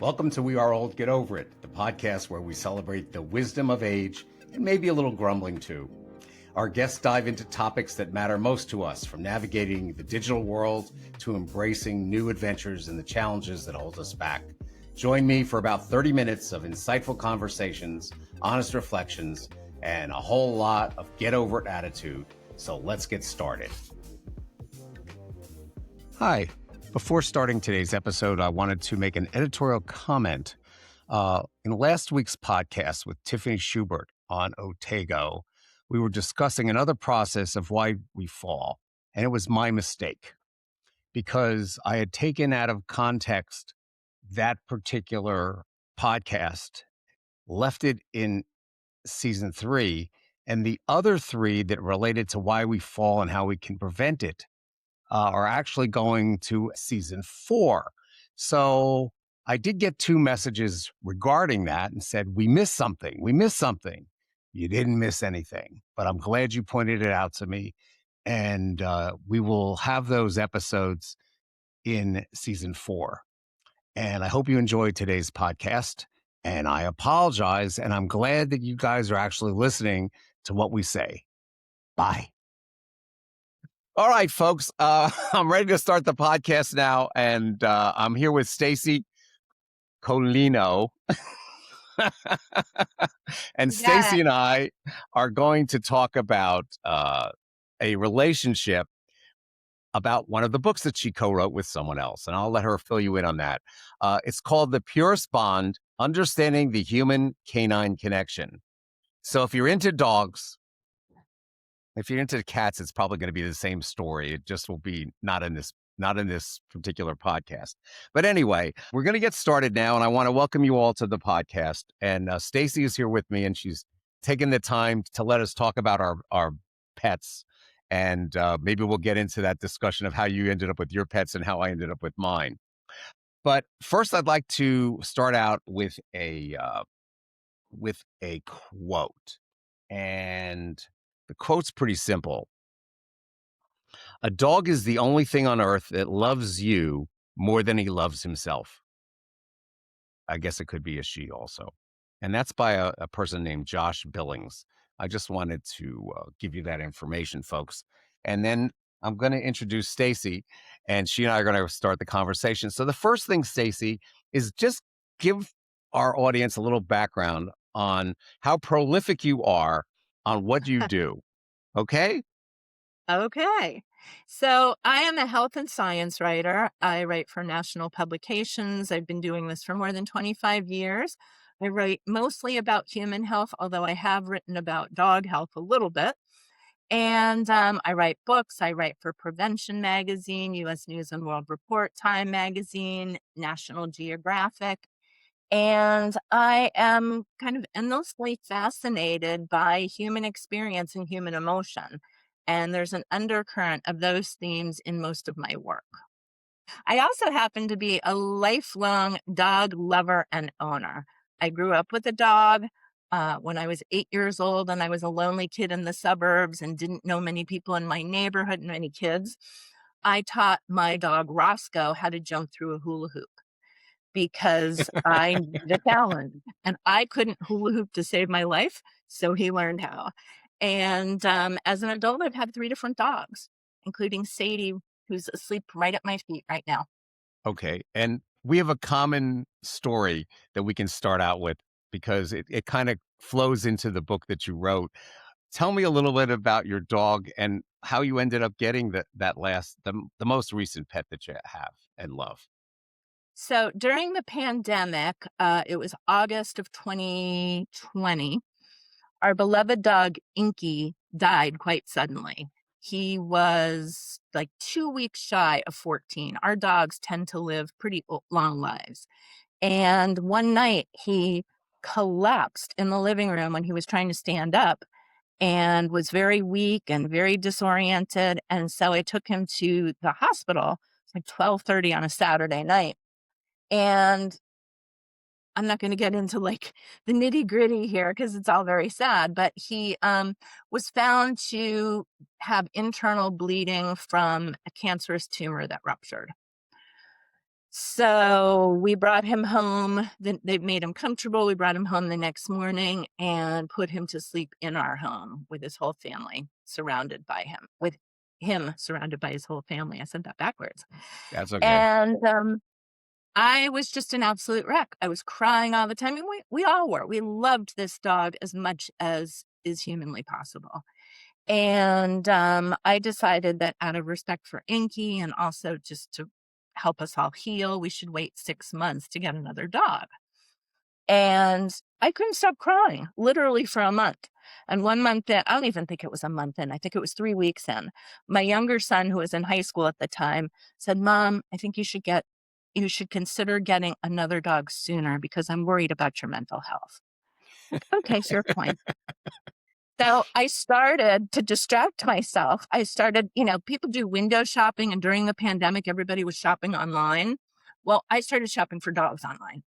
Welcome to We Are Old, Get Over It, the podcast where we celebrate the wisdom of age and maybe a little grumbling too. Our guests dive into topics that matter most to us, from navigating the digital world to embracing new adventures and the challenges that hold us back. Join me for about 30 minutes of insightful conversations, honest reflections, and a whole lot of get over it attitude. So let's get started. Hi. Before starting today's episode, I wanted to make an editorial comment. In last week's podcast with Tiffany Schubert on Otago, we were discussing another process of why we fall, and it was my mistake because I had taken out of context that particular podcast, left it in season 3, and the other 3 that related to why we fall and how we can prevent it are actually going to season 4. So I did get 2 messages regarding that and said, we missed something. We missed something. You didn't miss anything, but I'm glad you pointed it out to me. And we will have those episodes in season 4. And I hope you enjoyed today's podcast. And I apologize. And I'm glad that you guys are actually listening to what we say. Bye. All right, folks, I'm ready to start the podcast now, and I'm here with Stacey Colino. And Stacey and I are going to talk about a relationship about one of the books that she co-wrote with someone else, and I'll let her fill you in on that. It's called The Purest Bond, Understanding the Human-Canine Connection. So if you're into dogs, if you're into cats, it's probably going to be the same story. It just will be not in this particular podcast. But anyway, we're going to get started now, and I want to welcome you all to the podcast. And Stacey is here with me, and she's taken the time to let us talk about our pets. And maybe we'll get into that discussion of how you ended up with your pets and how I ended up with mine. But first, I'd like to start out with a quote. And the quote's pretty simple. A dog is the only thing on earth that loves you more than he loves himself. I guess it could be a she also. And that's by a person named Josh Billings. I just wanted to give you that information, folks. And then I'm going to introduce Stacey, and she and I are going to start the conversation. So the first thing, Stacey, is just give our audience a little background on how prolific you are on what you do. Okay? Okay. So I am a health and science writer. I write for national publications. I've been doing this for more than 25 years. I write mostly about human health, although I have written about dog health a little bit. And I write books. I write for Prevention Magazine, U.S. News and World Report, Time Magazine, National Geographic. And I am kind of endlessly fascinated by human experience and human emotion. And there's an undercurrent of those themes in most of my work. I also happen to be a lifelong dog lover and owner. I grew up with a dog when I was 8 years old, and I was a lonely kid in the suburbs and didn't know many people in my neighborhood and many kids. I taught my dog Roscoe how to jump through a hula hoop because I needed a challenge, and I couldn't hula hoop to save my life, so he learned how. And as an adult, I've had 3 different dogs, including Sadie, who's asleep right at my feet right now. Okay. And we have a common story that we can start out with because it kind of flows into the book that you wrote. Tell me a little bit about your dog and how you ended up getting the most recent pet that you have and love. So during the pandemic, it was August of 2020, our beloved dog Inky died quite suddenly. He was like 2 weeks shy of 14. Our dogs tend to live pretty long lives. And one night he collapsed in the living room when he was trying to stand up and was very weak and very disoriented. And so I took him to the hospital. It's like 12:30 on a Saturday night. And I'm not going to get into like the nitty gritty here because it's all very sad, but he was found to have internal bleeding from a cancerous tumor that ruptured. So we brought him home. Then they made him comfortable. We brought him home the next morning and put him to sleep in our home with his whole family surrounded by him, with him surrounded by his whole family. I said that backwards. That's okay. And I was just an absolute wreck. I was crying all the time. And we all were. We loved this dog as much as is humanly possible. And I decided that out of respect for Inky and also just to help us all heal, we should wait 6 months to get another dog. And I couldn't stop crying, literally for a month. And 1 month in, I don't even think it was a month in, I think it was 3 weeks in, my younger son, who was in high school at the time, said, Mom, I think you should consider getting another dog sooner because I'm worried about your mental health. Like, okay, fair point. So I started to distract myself. I started, people do window shopping, and during the pandemic, everybody was shopping online. Well, I started shopping for dogs online,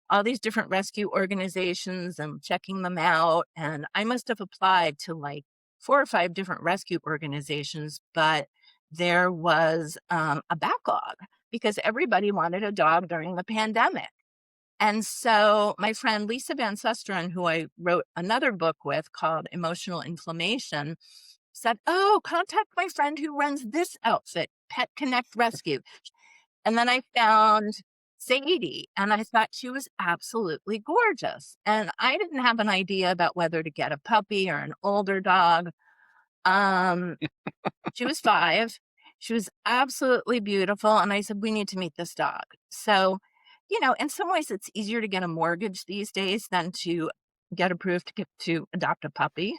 all these different rescue organizations and checking them out. And I must have applied to like 4 or 5 different rescue organizations, but there was a backlog because everybody wanted a dog during the pandemic. And so my friend Lisa Van Susteren, who I wrote another book with called Emotional Inflammation, said, oh, contact my friend who runs this outfit, Pet Connect Rescue. And then I found Sadie, and I thought she was absolutely gorgeous. And I didn't have an idea about whether to get a puppy or an older dog. Um, she was 5. She was absolutely beautiful. And I said, we need to meet this dog. So, in some ways, it's easier to get a mortgage these days than to get approved to adopt a puppy.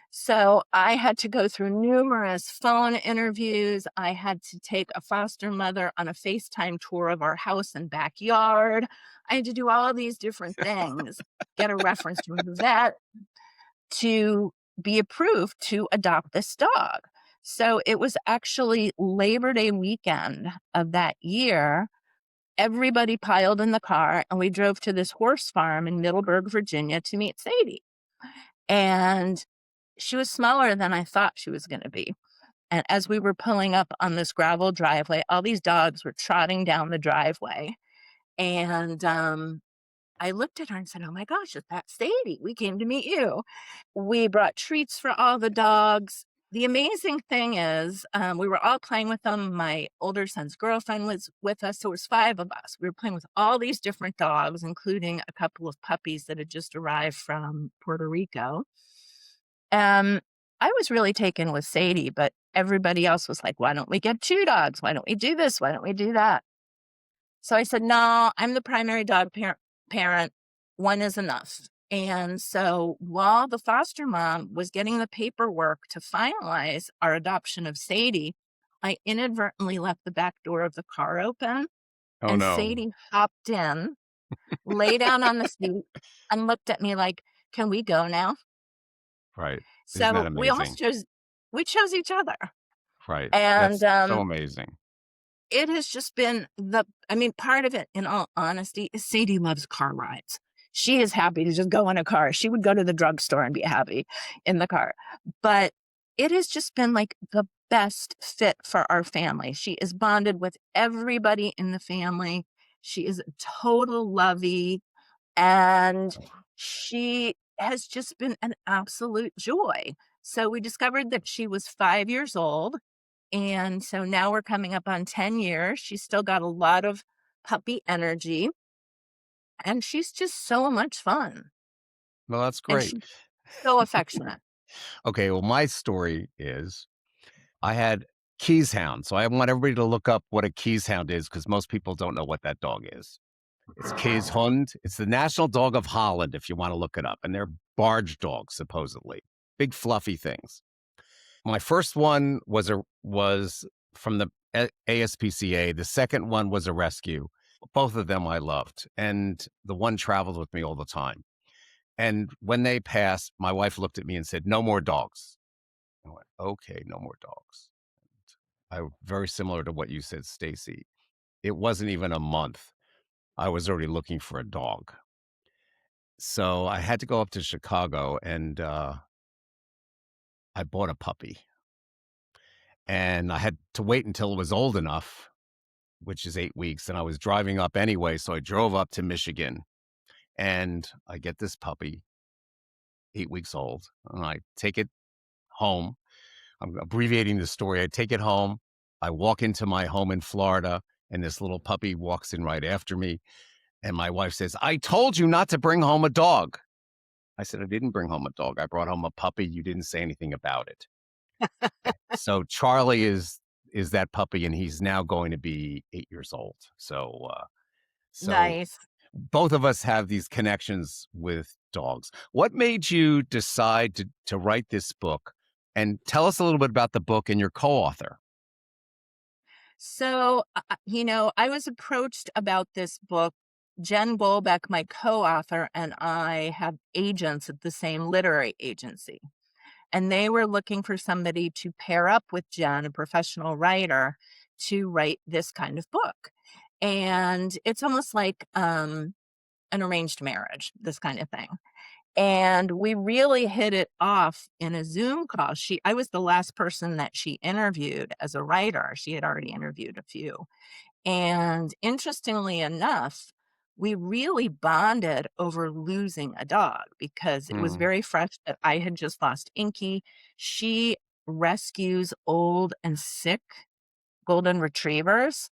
So I had to go through numerous phone interviews. I had to take a foster mother on a FaceTime tour of our house and backyard. I had to do all of these different things, get a reference from the vet to be approved to adopt this dog. So it was actually Labor Day weekend of that year. Everybody piled in the car and we drove to this horse farm in Middleburg, Virginia to meet Sadie. And she was smaller than I thought she was going to be. And as we were pulling up on this gravel driveway, all these dogs were trotting down the driveway. And I looked at her and said, oh my gosh, is that Sadie? We came to meet you. We brought treats for all the dogs. The amazing thing is, we were all playing with them. My older son's girlfriend was with us. So it was 5 of us. We were playing with all these different dogs, including a couple of puppies that had just arrived from Puerto Rico. I was really taken with Sadie, but everybody else was like, why don't we get 2 dogs? Why don't we do this? Why don't we do that? So I said, no, I'm the primary dog parent. 1 is enough. And so while the foster mom was getting the paperwork to finalize our adoption of Sadie, I inadvertently left the back door of the car open, Oh, and no. Sadie hopped in, lay down on the seat, and looked at me like, can we go now? Right. Isn't that So amazing? we chose each other. Right. And That's so amazing. it has just been part of it, in all honesty, is Sadie loves car rides. She is happy to just go in a car. She would go to the drugstore and be happy in the car. But it has just been like the best fit for our family. She is bonded with everybody in the family. She is a total lovey, and she has just been an absolute joy. So we discovered that she was 5 years old. And so now we're coming up on 10 years. She's still got a lot of puppy energy, and she's just so much fun. Well, that's And great. she's so affectionate. Okay, well, my story is I had Keys Hound. So I want everybody to look up what a Keys Hound is because most people don't know what that dog is. It's Kees Hund. It's the national dog of Holland, if you want to look it up. And they're barge dogs, supposedly. Big fluffy things. My first one was from the ASPCA. The second one was a rescue. Both of them I loved. And the one traveled with me all the time. And when they passed, my wife looked at me and said, no more dogs. I went, okay, no more dogs. Very similar to what you said, Stacey. It wasn't even a month. I was already looking for a dog. So I had to go up to Chicago and I bought a puppy. And I had to wait until it was old enough which is 8 weeks. And I was driving up anyway. So I drove up to Michigan and I get this puppy, 8 weeks old, and I take it home. I'm abbreviating the story. I take it home. I walk into my home in Florida, and this little puppy walks in right after me. And my wife says, "I told you not to bring home a dog." I said, "I didn't bring home a dog. I brought home a puppy. You didn't say anything about it." So Charlie is that puppy, and he's now going to be 8 years old. So Nice. both of us have these connections with dogs. What made you decide to write this book? And tell us a little bit about the book and your co-author. So, I was approached about this book. Jen Goldbeck, my co-author, and I have agents at the same literary agency. And they were looking for somebody to pair up with Jen, a professional writer, to write this kind of book. And it's almost like an arranged marriage, this kind of thing. And we really hit it off in a Zoom call. I was the last person that she interviewed as a writer. She had already interviewed a few. And interestingly enough, we really bonded over losing a dog because it was Hmm. very fresh that I had just lost Inky. She rescues old and sick golden retrievers.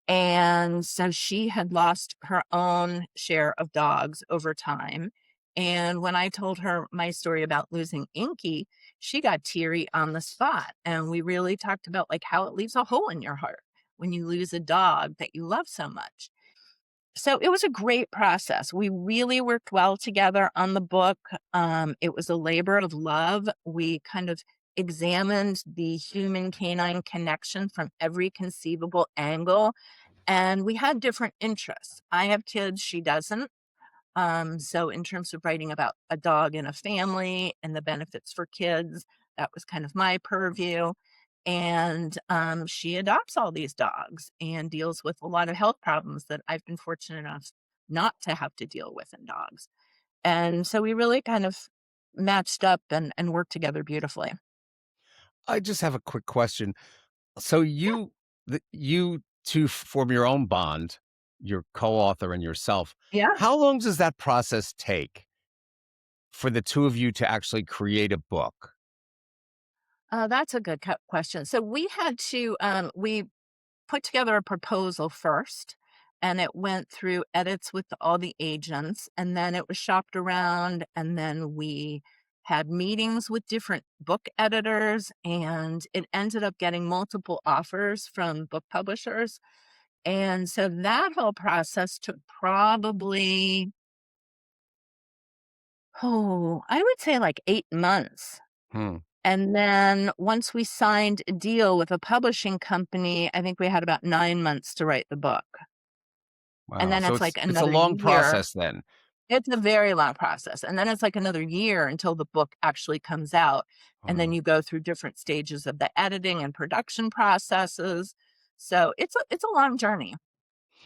And so she had lost her own share of dogs over time. And when I told her my story about losing Inky, she got teary on the spot. And we really talked about like how it leaves a hole in your heart when you lose a dog that you love so much. So it was a great process. We really worked well together on the book. It was a labor of love. We kind of examined the human canine connection from every conceivable angle, and we had different interests. I have kids, she doesn't. So in terms of writing about a dog in a family and the benefits for kids, that was kind of my purview. And she adopts all these dogs and deals with a lot of health problems that I've been fortunate enough not to have to deal with in dogs. And so we really kind of matched up and worked together beautifully. I just have a quick question. So you two form your own bond, your co-author and yourself. Yeah. How long does that process take for the two of you to actually create a book? That's a good question. So we put together a proposal first, and it went through edits with all the agents, and then it was shopped around, and then we had meetings with different book editors, and it ended up getting multiple offers from book publishers. And so that whole process took probably, I would say like 8 months. Hmm. And then once we signed a deal with a publishing company, I think we had about 9 months to write the book. And Wow. then So it's it's like it's a another long year. process then. It's a very long process. And then it's like another year until the book actually comes out. And Hmm. then you go through different stages of the editing and production processes. So it's a long journey.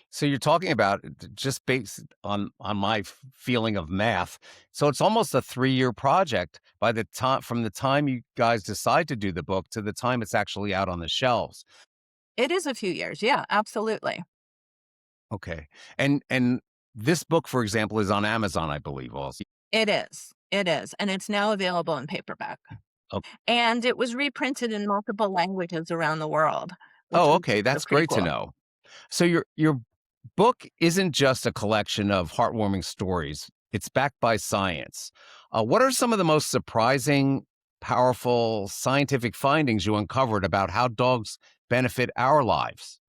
So you're talking about just based on my feeling of math. So it's almost a 3-year project by the time from the time you guys decide to do the book to the time it's actually out on the shelves. It is a few years. Yeah, absolutely. Okay. And this book, for example, is on Amazon, I believe, also. It is. It is. And it's now available in paperback. Oh, And it was reprinted in multiple languages around the world, which oh, was okay. That's pretty great to cool. know. So your book isn't just a collection of heartwarming stories. It's backed by science. What are some of the most surprising, powerful scientific findings you uncovered about how dogs benefit our lives?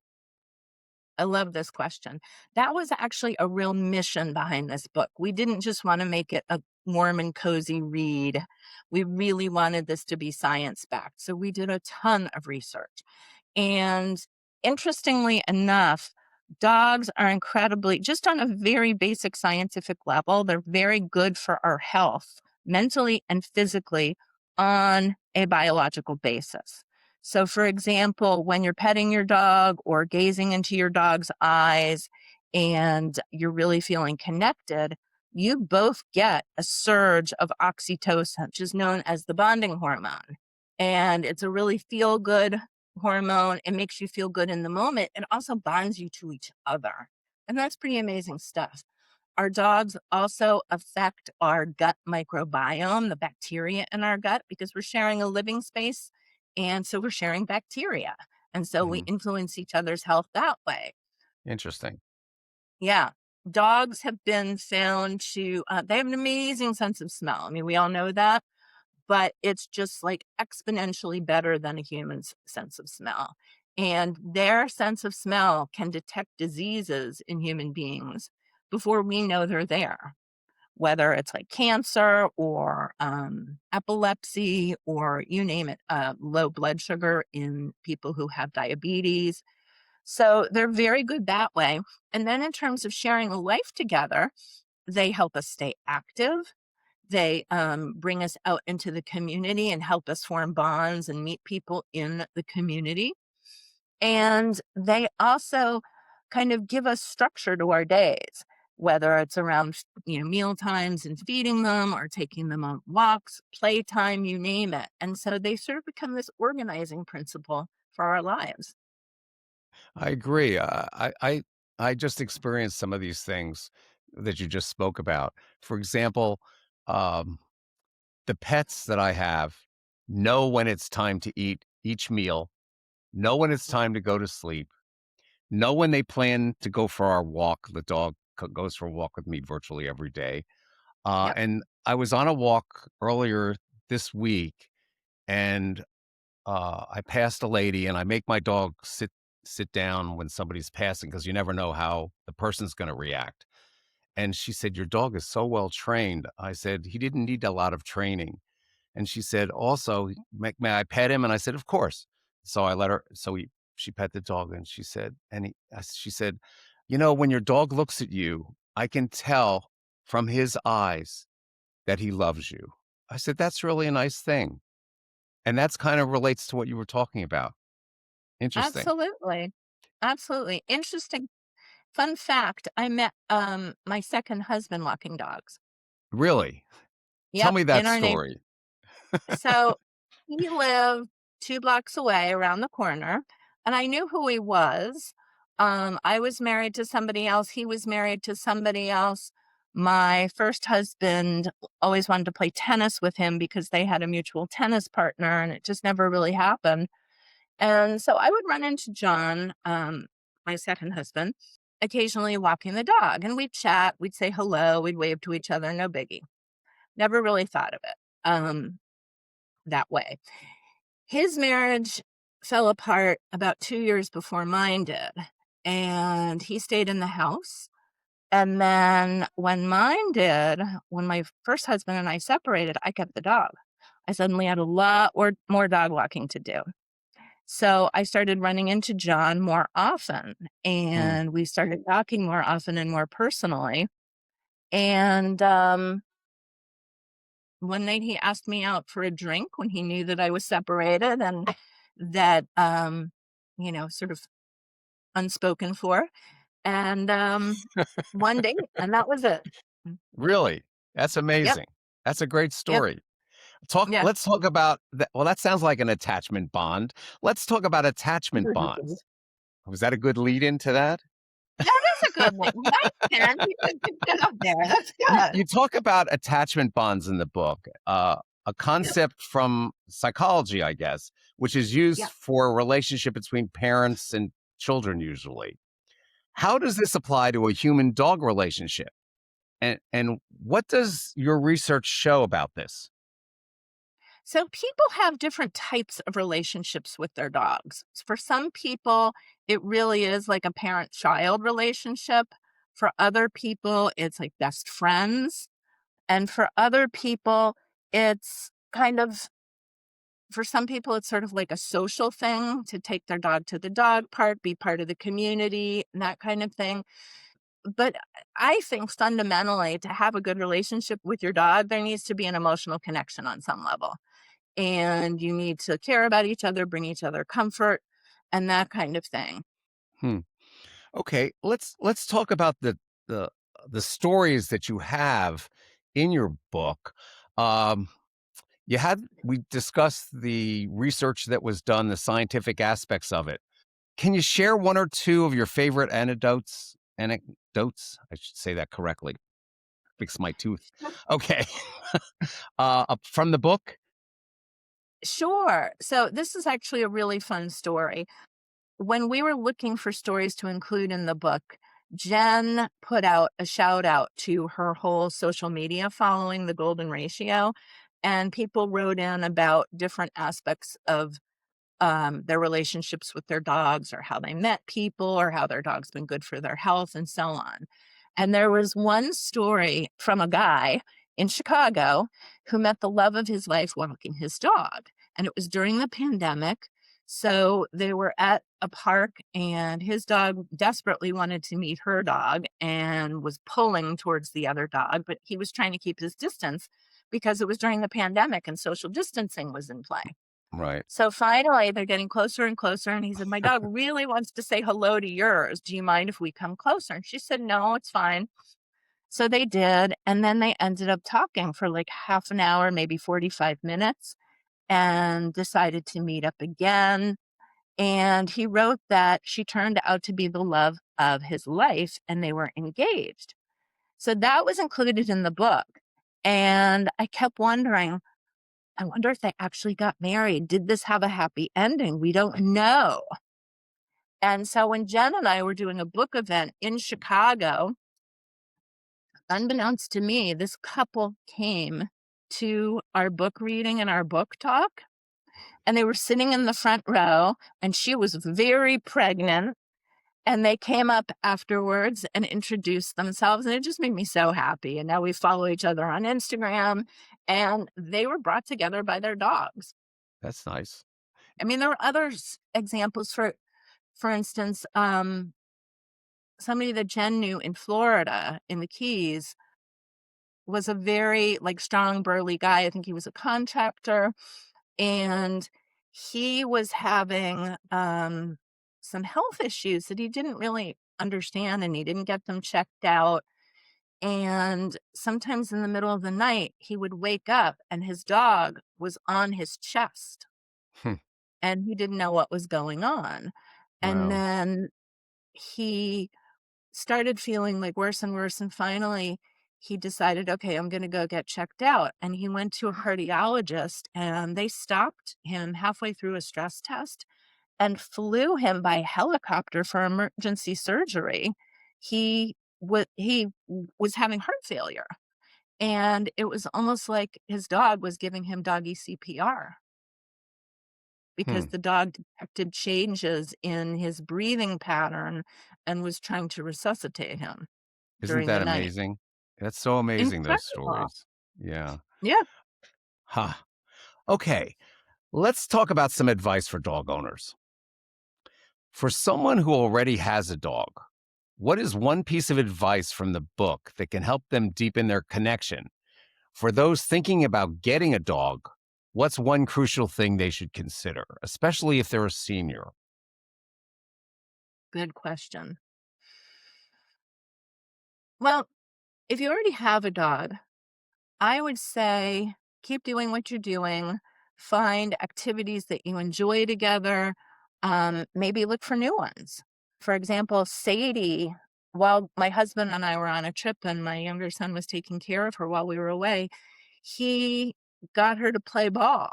I love this question. That was actually a real mission behind this book. We didn't just want to make it a warm and cozy read. We really wanted this to be science backed. So we did a ton of research. And interestingly enough, dogs are incredibly, just on a very basic scientific level, they're very good for our health, mentally and physically, on a biological basis. So, for example, when you're petting your dog or gazing into your dog's eyes and you're really feeling connected, you both get a surge of oxytocin, which is known as the bonding hormone. And it's a really feel good hormone. It makes you feel good in the moment. It also bonds you to each other. And that's pretty amazing stuff. Our dogs also affect our gut microbiome, the bacteria in our gut, because we're sharing a living space. And so we're sharing bacteria. And so we Mhm. influence each other's health that way. Interesting. Yeah. Dogs have been found to, they have an amazing sense of smell. I mean, we all know that, but it's just like exponentially better than a human's sense of smell. And their sense of smell can detect diseases in human beings before we know they're there, whether it's like cancer or epilepsy or you name it, low blood sugar in people who have diabetes. So they're very good that way. And then in terms of sharing a life together, they help us stay active. They bring us out into the community and help us form bonds and meet people in the community. And they also kind of give us structure to our days, whether it's around, meal times and feeding them or taking them on walks, playtime, you name it. And so they sort of become this organizing principle for our lives. I agree. I just experienced some of these things that you just spoke about. For example, um, the pets that I have know when it's time to eat each meal, know when it's time to go to sleep, know when they plan to go for our walk. The dog goes for a walk with me virtually every day. Yep. And I was on a walk earlier this week, and I passed a lady, and I make my dog sit down when somebody's passing because you never know how the person's going to react. And she said, "Your dog is so well trained." I said, "He didn't need a lot of training." And she said, "Also, may I pet him?" And I said, "Of course." So I let her. She pet the dog, and she said, when your dog looks at you, I can tell from his eyes that he loves you." I said, "That's really a nice thing." And that's kind of relates to what you were talking about. Interesting. Absolutely. Absolutely. Interesting fun fact, I met my second husband walking dogs. Really? Tell Yep, me in that our neighbor. story. So he lived 2 blocks away around the corner, and I knew who he was. I was married to somebody else. He was married to somebody else. My first husband always wanted to play tennis with him because they had a mutual tennis partner, and it just never really happened. And so I would run into John, my second husband, occasionally walking the dog, and we'd chat, we'd say hello, we'd wave to each other, no biggie. Never really thought of it that way. His marriage fell apart about 2 years before mine did, and he stayed in the house. And then when mine did, when my first husband and I separated, I kept the dog. I suddenly had a lot more dog walking to do. So I started running into John more often, Hmm. and we started talking more often and more personally. And one night he asked me out for a drink when he knew that I was separated and that, sort of unspoken for. And one date, and that was it. Mm. Really? That's Yep. amazing. That's a great Yep. story. Yeah. Let's talk about that. Well, that sounds like an attachment bond. Let's talk about attachment bonds. Was that a good lead into that? That is a good one. Nice, Ken. You did a good job there. That's good. You talk about attachment bonds in the book, a Yep. concept from psychology, I guess, which is Yeah. used for a relationship between parents and children usually. How does this apply to a human dog relationship? And what does your research show about this? So people have different types of relationships with their dogs. For some people, it really is like a parent-child relationship. For other people, it's like best friends. And for other people, it's kind of for some people, it's sort of like a social thing to take their dog to the dog park, be part of the community, and that kind of thing. But I think fundamentally, to have a good relationship with your dog, there needs to be an emotional connection on some level. And you need to care about each other, bring each other comfort, and that kind of thing. Hmm. Okay, let's talk about the the stories that you have in your book. Um, We discussed the research that was done, the scientific aspects of it. Can you share one or two of your favorite anecdotes? I should say that correctly. Fix my tooth. Okay. From the book? Sure. So this is actually a really fun story. When we were looking for stories to include in the book, Jen put out a shout out to her whole social media following, the golden ratio, and people wrote in about different aspects of their relationships with their dogs, or how they met people, or how their dog's been good for their health, and so on. And there was one story from a guy in Chicago who met the love of his life walking his dog. And it was during the pandemic. So they were at a park, and his dog desperately wanted to meet her dog and was pulling towards the other dog, but he was trying to keep his distance because it was during the pandemic and social distancing was in play. Right. So finally, they're getting closer and closer, and he said, "My dog really wants to say hello to yours. Do you mind if we come closer?" And she said, "No, it's fine." So they did, and then they ended up talking for like half an hour, maybe 45 minutes, and decided to meet up again. And he wrote that she turned out to be the love of his life, and they were engaged. So that was included in the book. And I kept wondering, I wonder if they actually got married. Did this have a happy ending? We don't know. And so when Jen and I were doing a book event in Chicago, unbeknownst to me, this couple came to our book reading and our book talk. And they were sitting in the front row, and she was very pregnant. And they came up afterwards and introduced themselves. And it just made me so happy. And now we follow each other on Instagram. And they were brought together by their dogs. That's nice. I mean, there were other examples. For instance, somebody that Jen knew in Florida, in the Keys, was a very like strong, burly guy. I think he was a contractor, and he was having some health issues that he didn't really understand, and he didn't get them checked out. And sometimes in the middle of the night, he would wake up and his dog was on his chest, Hmm. and he didn't know what was going on. And Wow. then he started feeling like worse and worse. And finally, he decided, okay, I'm going to go get checked out. And he went to a cardiologist, and they stopped him halfway through a stress test and flew him by helicopter for emergency surgery. He was having heart failure. And it was almost like his dog was giving him doggy CPR, Hmm. because the dog detected changes in his breathing pattern and was trying to resuscitate him Isn't during the that night. amazing? That's so amazing, those Incredible. stories. Yeah. Yeah, Huh. Okay. Let's talk about some advice for dog owners. For someone who already has a dog, what is one piece of advice from the book that can help them deepen their connection? For those thinking about getting a dog, what's one crucial thing they should consider, especially if they're a senior? good question. Well, if you already have a dog, I would say keep doing what you're doing. Find activities that you enjoy together. Maybe look for new ones. For example, Sadie, while my husband and I were on a trip and my younger son was taking care of her while we were away, he got her to play ball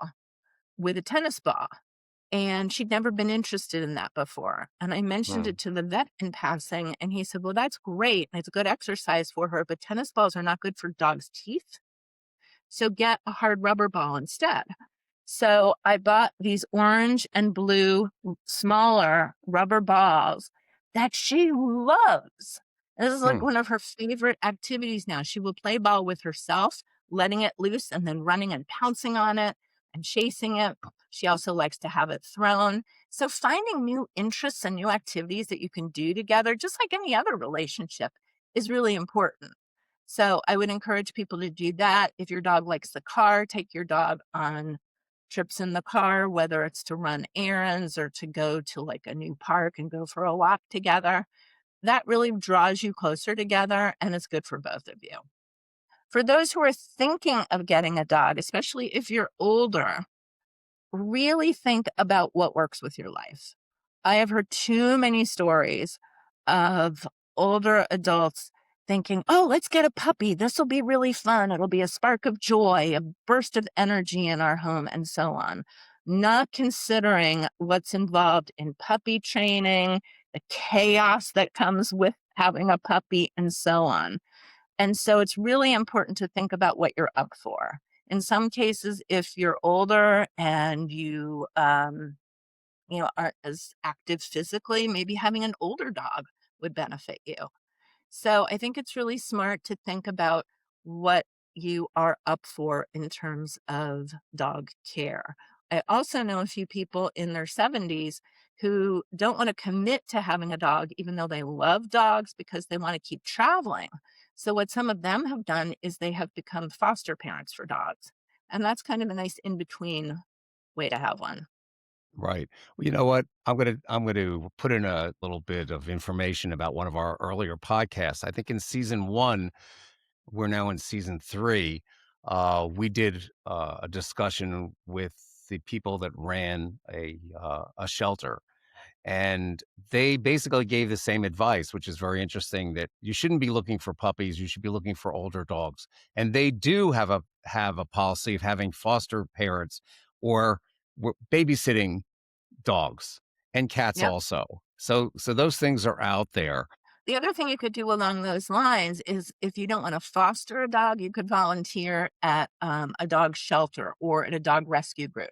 with a tennis ball. And she'd never been interested in that before. And I mentioned Hmm. it to the vet in passing, and he said, "Well, that's great. And it's a good exercise for her, but tennis balls are not good for dogs' teeth. So get a hard rubber ball instead." So I bought these orange and blue smaller rubber balls that she loves. This is like Hmm. one of her favorite activities now. She will play ball with herself, letting it loose and then running and pouncing on it and chasing it. She also likes to have it thrown. So finding new interests and new activities that you can do together, just like any other relationship, is really important. So I would encourage people to do that. If your dog likes the car, take your dog on trips in the car, whether it's to run errands or to go to like a new park and go for a walk together. That really draws you closer together, and it's good for both of you. For those who are thinking of getting a dog, especially if you're older, really think about what works with your life. I have heard too many stories of older adults thinking, oh, let's get a puppy. This will be really fun. It'll be a spark of joy, a burst of energy in our home, and so on. Not considering what's involved in puppy training, the chaos that comes with having a puppy, and so on. And so it's really important to think about what you're up for. In some cases, if you're older and aren't as active physically, maybe having an older dog would benefit you. So I think it's really smart to think about what you are up for in terms of dog care. I also know a few people in their 70s who don't want to commit to having a dog, even though they love dogs because they want to keep traveling. So, what some of them have done is they have become foster parents for dogs. And that's kind of a nice in between way to have one. Right. Well, you know what? I'm gonna put in a little bit of information about one of our earlier podcasts. I think in season 1, we're now in season 3, we did, a discussion with the people that ran a shelter, and they basically gave the same advice, which is very interesting, that you shouldn't be looking for puppies, you should be looking for older dogs. And they do have a policy of having foster parents or babysitting dogs and cats Yep. also. So those things are out there. The other thing you could do along those lines is if you don't want to foster a dog, you could volunteer at a dog shelter or at a dog rescue group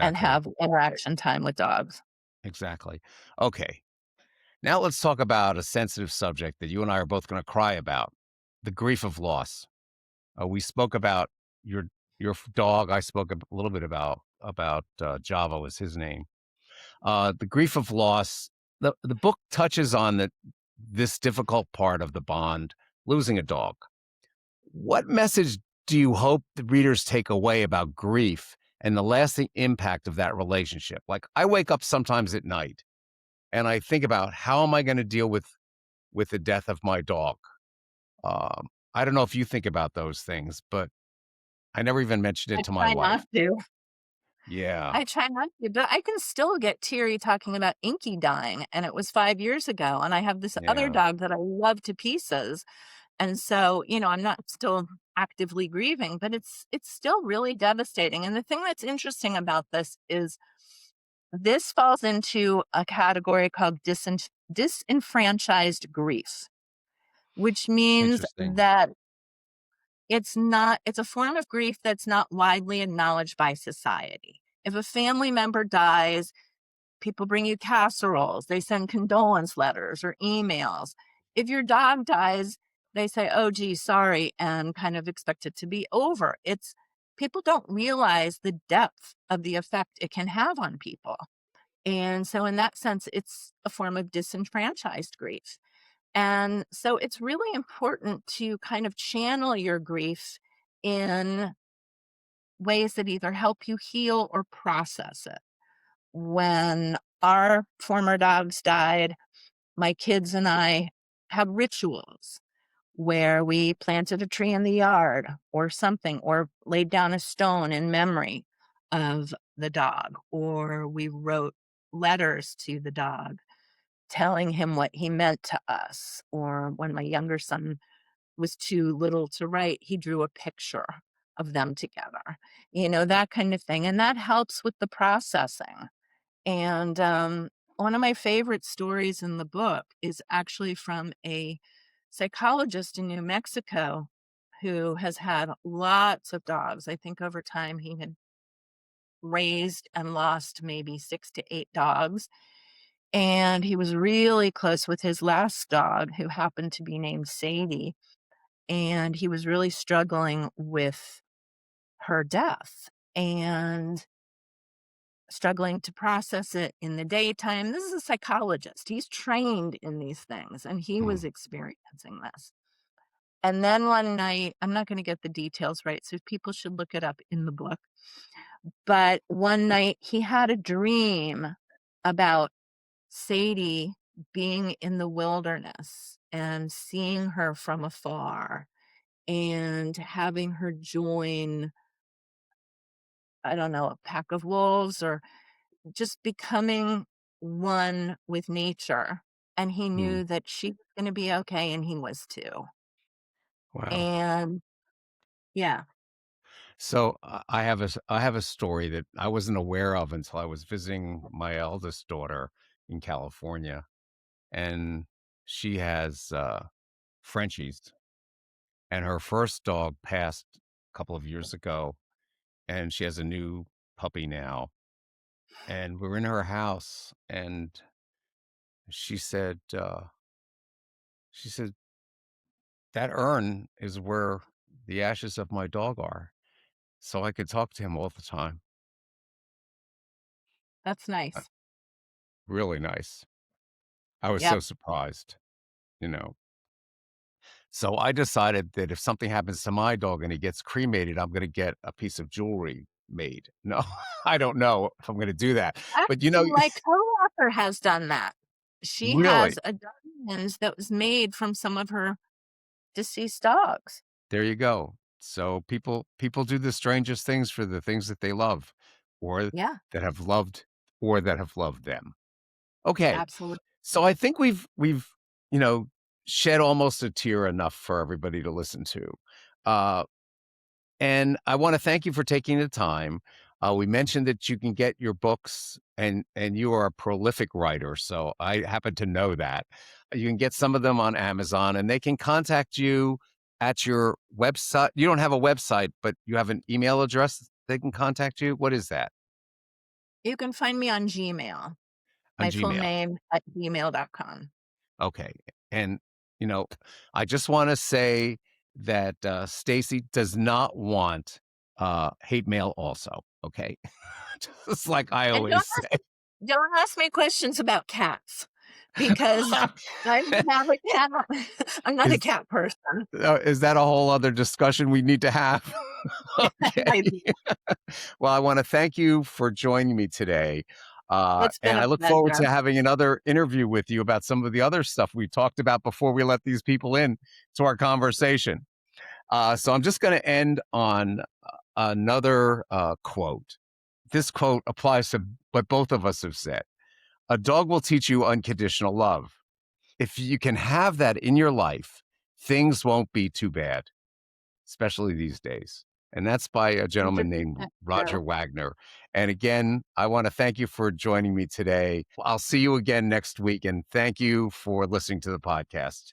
and Exactly, have interaction time with dogs. exactly. Okay, now let's talk about a sensitive subject that you and I are both gonna cry about, the grief of loss. We spoke about your dog. I spoke a little bit about Java was his name. The grief of loss. The book touches on this difficult part of the bond, losing a dog. What message do you hope the readers take away about grief and the lasting impact of that relationship? Like, I wake up sometimes at night and I think about how am I going to deal with the death of my dog. I don't know if you think about those things, but I never even mentioned it I to my try not wife. to. Yeah, I try not to, but I can still get teary talking about Inky dying, and it was 5 years ago. And I have this other yeah, dog that I love to pieces. And so, I'm not still actively grieving, but it's still really devastating. And the thing that's interesting about this is this falls into a category called disenfranchised grief, which means interesting. that it's a form of grief that's not widely acknowledged by society. If a family member dies, people bring you casseroles, they send condolence letters or emails. If your dog dies, they say, "Oh, gee, sorry," and kind of expect it to be over. It's People don't realize the depth of the effect it can have on people. And so, in that sense, it's a form of disenfranchised grief. And so, it's really important to kind of channel your grief in ways that either help you heal or process it. When our former dogs died, my kids and I had rituals where we planted a tree in the yard or something, or laid down a stone in memory of the dog, or we wrote letters to the dog telling him what he meant to us. Or when my younger son was too little to write, he drew a picture of them together, that kind of thing. And that helps with the processing. And one of my favorite stories in the book is actually from a psychologist in New Mexico who has had lots of dogs. I think over time he had raised and lost maybe 6 to 8 dogs. And he was really close with his last dog, who happened to be named Sadie. And he was really struggling with her death and struggling to process it in the daytime. This is a psychologist. He's trained in these things and he Hmm. was experiencing this. And then one night, I'm not going to get the details right, so people should look it up in the book. But one night he had a dream about Sadie being in the wilderness and seeing her from afar and having her join, I don't know, a pack of wolves, or just becoming one with nature. And he Hmm. knew that she was going to be okay, and he was too. Wow. And yeah, So I have a story that I wasn't aware of until I was visiting my eldest daughter in California, and she has Frenchies, and her first dog passed a couple of years ago, and she has a new puppy now. And we're in her house, and she said, uh, she said that urn is where the ashes of my dog are, so I could talk to him all the time. that's Uh, nice. Really nice. I was so Yep. surprised, you know. So I decided that if something happens to my dog and he gets cremated, I'm going to get a piece of jewelry made. No, I don't know if I'm going to do that, but Actually, my coworker has done that. She really, has a diamond that was made from some of her deceased dogs. there you go. So people do the strangest things for the things that they love, or Yeah, that have loved, or that have loved them. Okay, absolutely. so I think we've you know shed almost a tear enough for everybody to listen to. Uh, And I want to thank you for taking the time. We mentioned that you can get your books, and you are a prolific writer, so I happen to know that. You can get some of them on Amazon, and they can contact you at your website. You don't have a website, but you have an email address they can contact you. What is that? You can find me on Gmail, On my full Gmail. name at gmail.com. Okay. And, you know, I just want to say that Stacey does not want hate mail also. Okay. Just like I And always say. don't ask me questions about cats, because I'm not a cat. I'm not a Is cat person. is that a whole other discussion we need to have? Okay. I Well, I wanna thank you for joining me today, It's been and a I look forward pleasure. to having another interview with you about some of the other stuff we talked about before we let these people in to our conversation. So I'm just gonna end on another, quote. This quote applies to what both of us have said. "A dog will teach you unconditional love. If you can have that in your life, things won't be too bad, especially these days." And that's by a gentleman named 100% Roger true. Wagner. And again, I want to thank you for joining me today. I'll see you again next week. And thank you for listening to the podcast.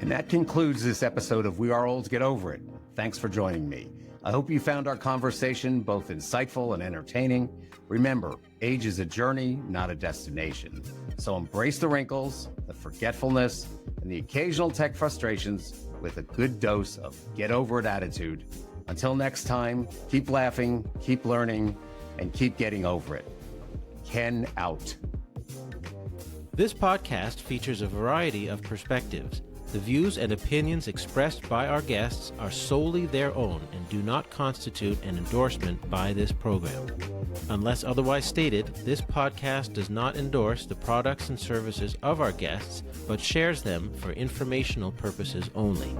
And that concludes this episode of We Are Old, Get Over It. Thanks for joining me. I hope you found our conversation both insightful and entertaining. Remember, age is a journey, not a destination. So embrace the wrinkles, the forgetfulness, and the occasional tech frustrations with a good dose of get over it attitude. Until next time, keep laughing, keep learning, and keep getting over it. Ken out. This podcast features a variety of perspectives. The views and opinions expressed by our guests are solely their own and do not constitute an endorsement by this program. Unless otherwise stated, this podcast does not endorse the products and services of our guests, but shares them for informational purposes only.